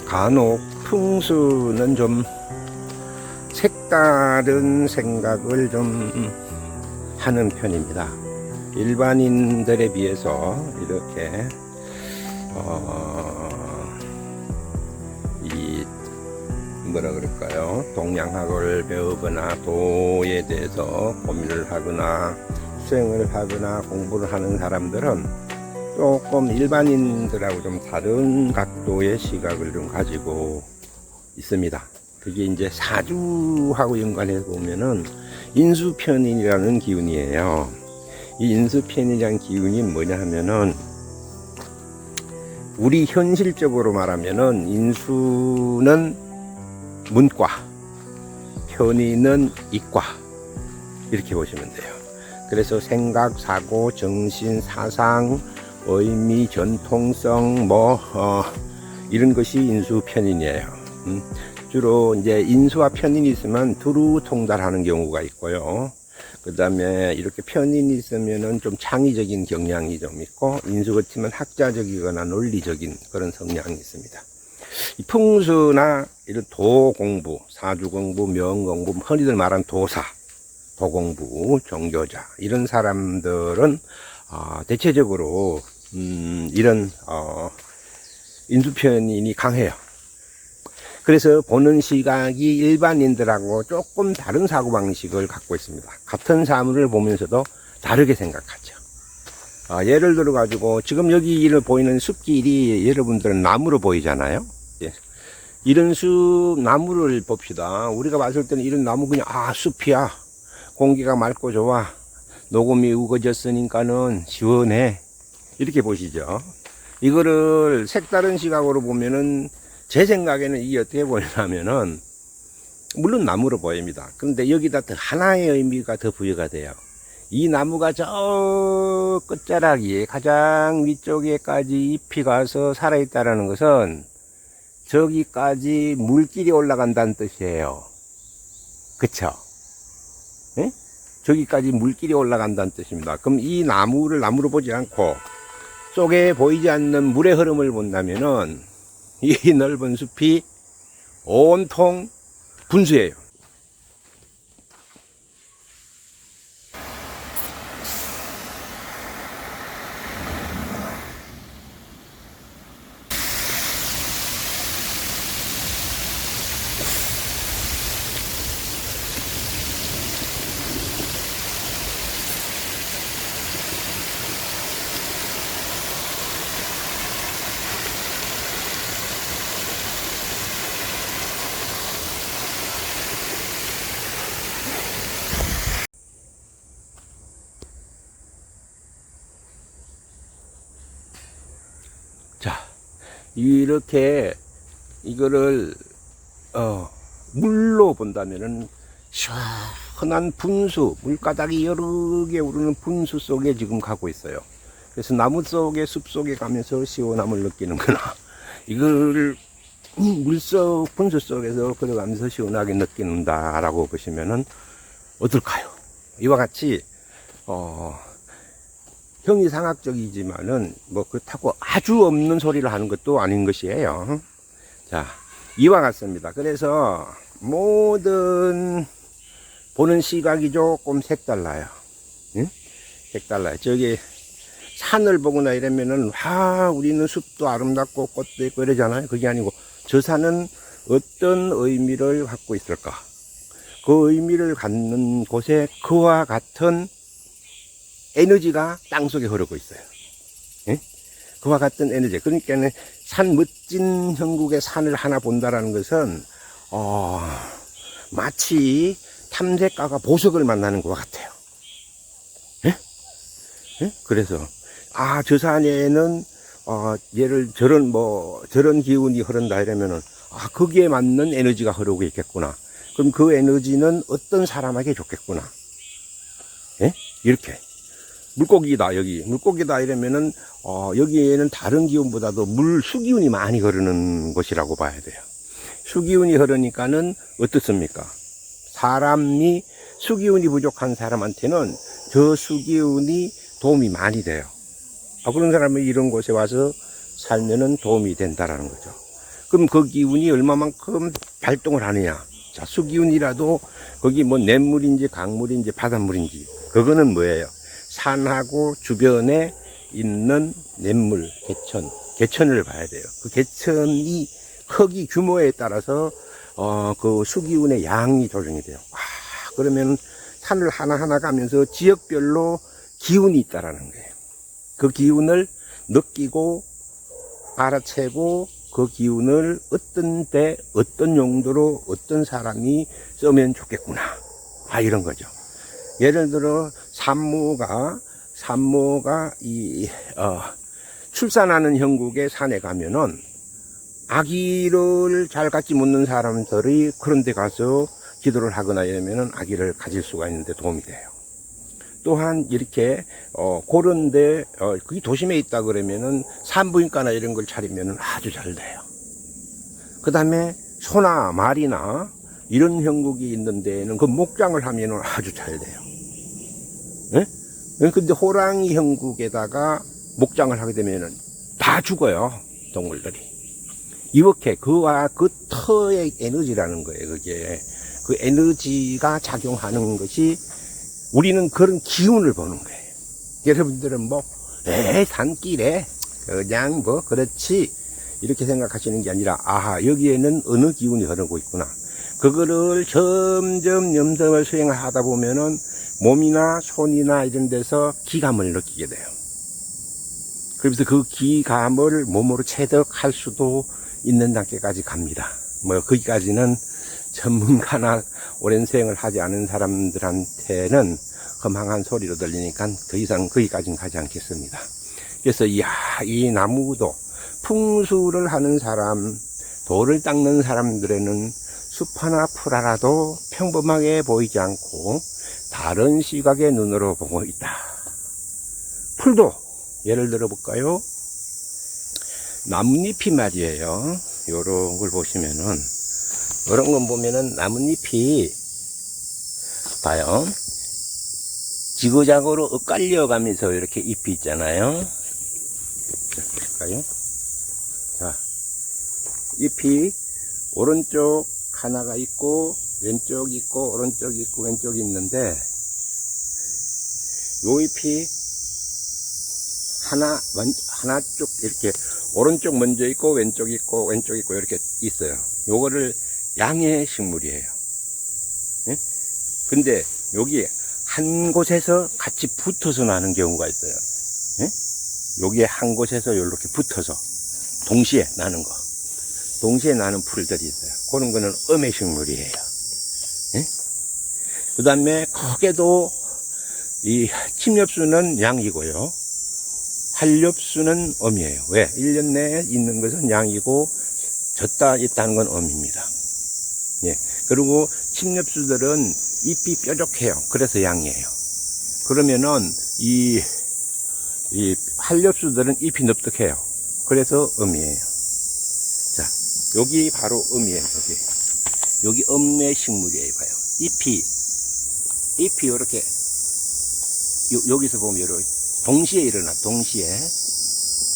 간혹 풍수는 좀 색다른 생각을 좀 하는 편입니다. 일반인들에 비해서 이렇게 이 뭐라 그럴까요? 동양학을 배우거나 도에 대해서 고민을 하거나 수행을 하거나 공부를 하는 사람들은 조금 일반인들하고 좀 다른 각도의 시각을 좀 가지고 있습니다. 그게 이제 사주하고 연관해서 보면은 인수편인이라는 기운이에요. 이 인수편인이라는 기운이 뭐냐 하면은 우리 현실적으로 말하면은 인수는 문과, 편인은 이과 이렇게 보시면 돼요. 그래서 생각, 사고, 정신, 사상, 의미, 전통성 이런 것이 인수 편인이에요. 주로 이제 인수와 편인이 있으면 두루 통달하는 경우가 있고요. 그 다음에 이렇게 편인이 있으면은 좀 창의적인 경향이 좀 있고, 인수 같으면 학자적이거나 논리적인 그런 성향이 있습니다. 이 풍수나 이런 도 공부, 사주 공부, 명 공부, 흔히들 말하는 도사, 도 공부, 종교자 이런 사람들은 대체적으로 이런 인수편인이 강해요. 그래서 보는 시각이 일반인들하고 조금 다른 사고방식을 갖고 있습니다. 같은 사물을 보면서도 다르게 생각하죠. 예를 들어 가지고 지금 여기 보이는 숲길이 여러분들은 나무로 보이잖아요. 예. 이런 숲 나무를 봅시다. 우리가 봤을 때는 이런 나무 그냥 숲이야. 공기가 맑고 좋아. 녹음이 우거졌으니까는 시원해. 이렇게 보시죠. 이거를 색다른 시각으로 보면은 제 생각에는 이게 어떻게 보이냐면은 물론 나무로 보입니다. 그런데 여기다 더 하나의 의미가 더 부여가 돼요. 이 나무가 저 끝자락이 가장 위쪽에까지 잎이 가서 살아있다는 것은 저기까지 물길이 올라간다는 뜻이에요. 그쵸? 예? 저기까지 물길이 올라간다는 뜻입니다. 그럼 이 나무를 나무로 보지 않고 속에 보이지 않는 물의 흐름을 본다면은 이 넓은 숲이 온통 분수예요. 자, 이렇게 이거를 물로 본다면은 시원한 분수, 물가닥이 여러 개 오르는 분수 속에 지금 가고 있어요. 그래서 나무 속에 숲 속에 가면서 시원함을 느끼는구나. 이걸 물속 분수 속에서 걸어가면서 시원하게 느낀다라고 보시면은 어떨까요? 이와 같이 형이상학적이지만은 뭐 그렇다고 아주 없는 소리를 하는 것도 아닌 것이에요. 자, 이와 같습니다. 그래서 모든 보는 시각이 조금 색달라요. 응? 색달라요. 저기 산을 보거나 이러면은 우리는 숲도 아름답고 꽃도 있고 이러잖아요. 그게 아니고 저 산은 어떤 의미를 갖고 있을까? 그 의미를 갖는 곳에 그와 같은 에너지가 땅속에 흐르고 있어요. 예? 그와 같은 에너지. 그러니까 산 멋진 형국의 산을 하나 본다라는 것은 마치 탐색가가 보석을 만나는 것과 같아요. 예? 예? 그래서 저 산에는 저런 기운이 흐른다 이러면은 거기에 맞는 에너지가 흐르고 있겠구나. 그럼 그 에너지는 어떤 사람에게 좋겠구나. 예? 이렇게. 물고기다, 여기. 물고기다 이러면은, 여기에는 다른 기운보다도 수기운이 많이 흐르는 곳이라고 봐야 돼요. 수기운이 흐르니까는 어떻습니까? 사람이 수기운이 부족한 사람한테는 저 수기운이 도움이 많이 돼요. 그런 사람이 이런 곳에 와서 살면은 도움이 된다라는 거죠. 그럼 그 기운이 얼마만큼 발동을 하느냐. 자, 수기운이라도 거기 뭐 냇물인지 강물인지 바닷물인지 그거는 뭐예요? 산하고 주변에 있는 냇물, 개천을 봐야 돼요. 그 개천이 크기 규모에 따라서 그 수기운의 양이 조정이 돼요. 그러면 산을 하나하나 가면서 지역별로 기운이 있다라는 거예요. 그 기운을 느끼고 알아채고 그 기운을 어떤 때 어떤 용도로 어떤 사람이 쓰면 좋겠구나, 이런 거죠. 예를 들어 산모가 출산하는 형국에 산에 가면은 아기를 잘 갖지 못는 사람들이 그런 데 가서 기도를 하거나 이러면은 아기를 가질 수가 있는데 도움이 돼요. 또한 이렇게 그런데 그게 도심에 있다 그러면은 산부인과나 이런 걸 차리면은 아주 잘 돼요. 그 다음에 소나 말이나 이런 형국이 있는 데에는 그 목장을 하면은 아주 잘 돼요. 예? 근데 호랑이 형국에다가 목장을 하게 되면은 다 죽어요, 동물들이. 이렇게 그와 그 터의 에너지라는 거예요. 그게 그 에너지가 작용하는 것이, 우리는 그런 기운을 보는 거예요. 여러분들은 뭐 산길에 그냥 뭐 그렇지 이렇게 생각하시는 게 아니라, 여기에는 어느 기운이 흐르고 있구나. 그거를 점점 염성을 수행을 하다 보면은 몸이나 손이나 이런 데서 기감을 느끼게 돼요. 그래서 그 기감을 몸으로 체득할 수도 있는 단계까지 갑니다. 뭐 거기까지는 전문가나 오랜 수행을 하지 않은 사람들한테는 험황한 소리로 들리니까 더 이상 거기까지는 가지 않겠습니다. 그래서 이 나무도 풍수를 하는 사람, 돌을 닦는 사람들에는 숲 하나 풀 하나도 평범하게 보이지 않고 다른 시각의 눈으로 보고 있다. 풀도 예를 들어 볼까요? 나뭇잎이 말이에요. 요런 걸 보시면은, 이런 건 보면은 나뭇잎이 봐요. 지그자그로 엇갈려 가면서 이렇게 잎이 있잖아요. 자, 보실까요? 자, 잎이 오른쪽 하나가 있고 왼쪽 있고 오른쪽 있고 왼쪽이 있는데, 요 잎이 하나 쭉 이렇게 오른쪽 먼저 있고 왼쪽 있고 왼쪽 있고 이렇게 있어요. 요거를 양의 식물이에요. 예? 근데 여기 한 곳에서 같이 붙어서 나는 경우가 있어요. 예? 여기에 한 곳에서 이렇게 붙어서 동시에 나는 거, 동시에 나는 풀들이 있어요. 그런 거는 음의 식물이에요. 예? 그 다음에 크게도 이 침엽수는 양이고요, 한엽수는 음이에요. 왜? 1년 내에 있는 것은 양이고 졌다 있다는 건 음입니다. 예. 그리고 침엽수들은 잎이 뾰족해요. 그래서 양이에요. 그러면은 이 한엽수들은 잎이 넓적해요. 그래서 음이에요. 자, 여기 바로 음이에요. 여기 음의 식물이에요. 봐요. 잎이 이렇게 여기서 보면 이렇게 동시에 일어나,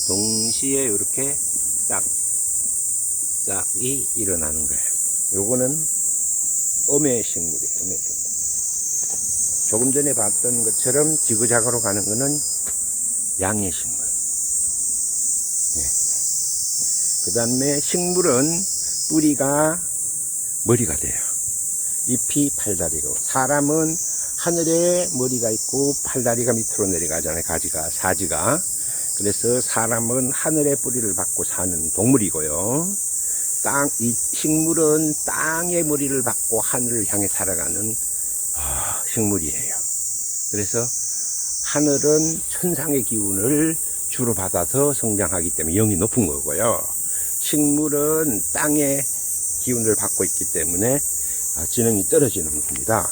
동시에 이렇게 짝이 일어나는 거예요. 요거는 음의 식물이에요. 음의 식물. 조금 전에 봤던 것처럼 지그자그로 가는 거는 양의 식물. 네. 그 다음에 식물은 뿌리가 머리가 돼요. 잎이 팔다리고, 사람은 하늘에 머리가 있고 팔다리가 밑으로 내려가잖아요. 사지가. 그래서 사람은 하늘의 뿌리를 받고 사는 동물이고요. 이 식물은 땅의 머리를 받고 하늘을 향해 살아가는 식물이에요. 그래서 하늘은 천상의 기운을 주로 받아서 성장하기 때문에 영이 높은 거고요. 식물은 땅의 기운을 받고 있기 때문에 지능이 떨어지는 겁니다.